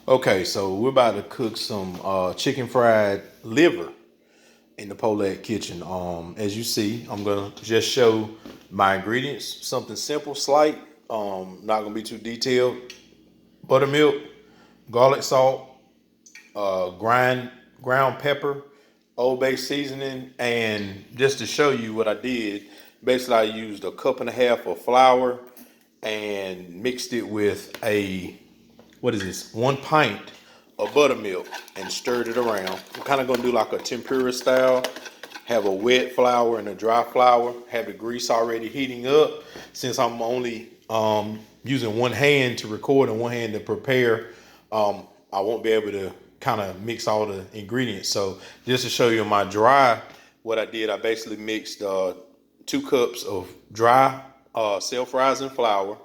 Okay, so we're about to cook some chicken fried liver in the Polack kitchen. As you see, I'm gonna just show my ingredients. Something simple, slight. Not gonna be too detailed. Buttermilk, garlic salt, ground pepper, Old Bay seasoning, and just to show you what I did, basically I used a cup and a half of flour and mixed it with a what is this? 1 pint of buttermilk and stirred it around. I'm kind of gonna do like a tempura style. Have a wet flour and a dry flour. Have the grease already heating up. Since I'm only using one hand to record and one hand to prepare, I won't be able to kind of mix all the ingredients. So just to show you my dry, what I did, I basically mixed 2 cups of dry self-rising flour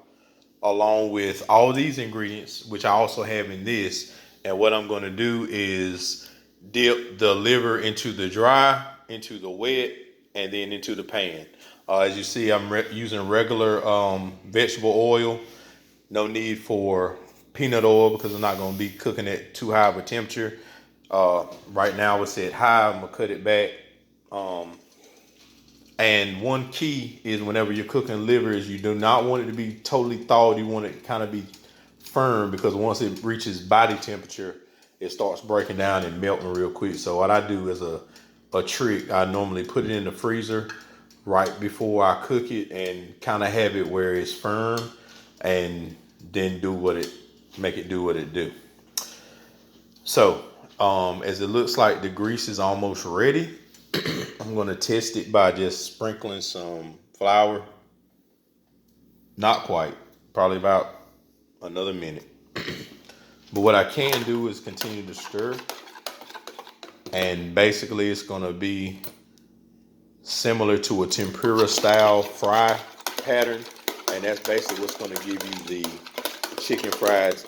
along with all these ingredients, which I also have in this. And what I'm going to do is dip the liver into the dry, into the wet, and then into the pan. As you see, I'm using regular vegetable oil. No need for peanut oil because I'm not going to be cooking at too high of a temperature. Right now it's at high. I'm going to cut it back. And one key is whenever you're cooking liver is you do not want it to be totally thawed. You want it to kind of be firm because once it reaches body temperature, it starts breaking down and melting real quick. So what I do is a trick. I normally put it in the freezer right before I cook it and kind of have it where it's firm and then make it do what it do. So as it looks like the grease is almost ready, I'm going to test it by just sprinkling some flour. Not quite, probably about another minute. But what I can do is continue to stir. And basically it's going to be similar to a tempura style fry pattern. And that's basically what's going to give you the chicken fried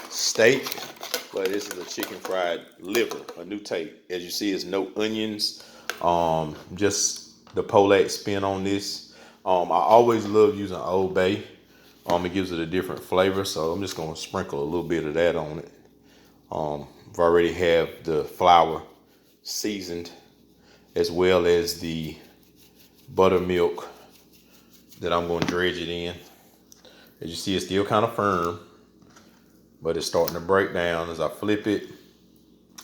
steak. But this is a chicken fried liver, a new take. As you see, it's no onions. Just the Polack spin on this. I always love using Old Bay. It gives it a different flavor, so I'm just gonna sprinkle a little bit of that on it. I've already have the flour seasoned as well as the buttermilk that I'm gonna dredge it in. As you see, it's still kind of firm, but it's starting to break down as I flip it.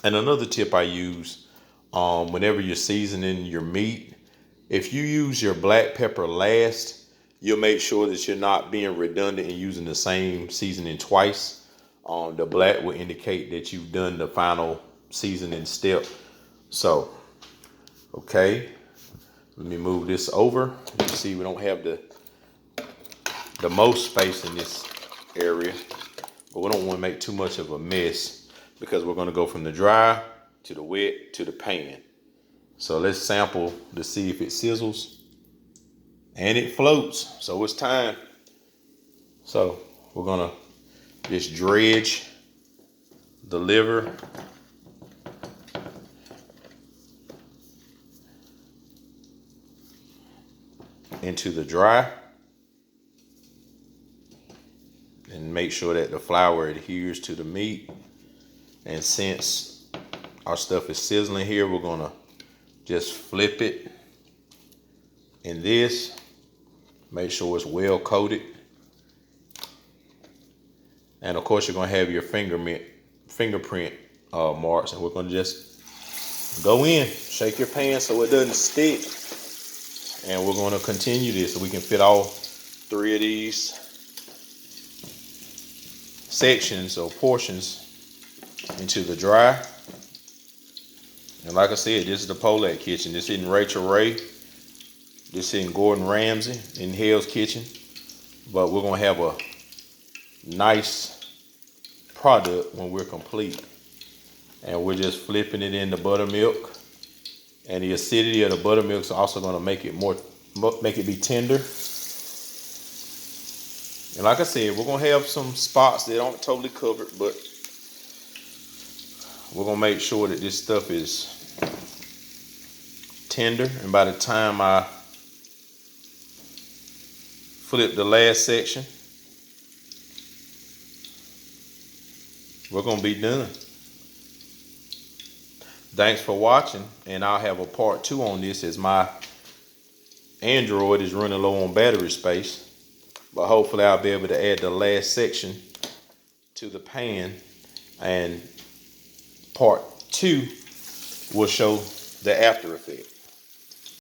And another tip I use, whenever you're seasoning your meat, if you use your black pepper last, you'll make sure that you're not being redundant and using the same seasoning twice. The black will indicate that you've done the final seasoning step. So, okay, let me move this over. You can see we don't have the most space in this area, but we don't want to make too much of a mess because we're going to go from the dry to the wet to the pan. So let's sample to see if it sizzles. And it floats, so it's time. So we're gonna just dredge the liver into the dry and make sure that the flour adheres to the meat. And since our stuff is sizzling here, we're gonna just flip it in this. Make sure it's well coated. And of course, you're gonna have your fingerprint marks, and we're gonna just go in, shake your pan so it doesn't stick. And we're gonna continue this so we can fit all 3 of these sections or portions into the dry. And like I said, this is the Polack kitchen. This isn't Rachel Ray. This isn't Gordon Ramsay in Hell's Kitchen. But we're gonna have a nice product when we're complete. And we're just flipping it in the buttermilk. And the acidity of the buttermilk is also gonna make it be tender. And like I said, we're gonna have some spots that aren't totally covered, but we're gonna make sure that this stuff is tender. And by the time I flip the last section, we're gonna be done. Thanks for watching, and I'll have a part 2 on this as my Android is running low on battery space. But hopefully I'll be able to add the last section to the pan, and part 2 will show the after effect.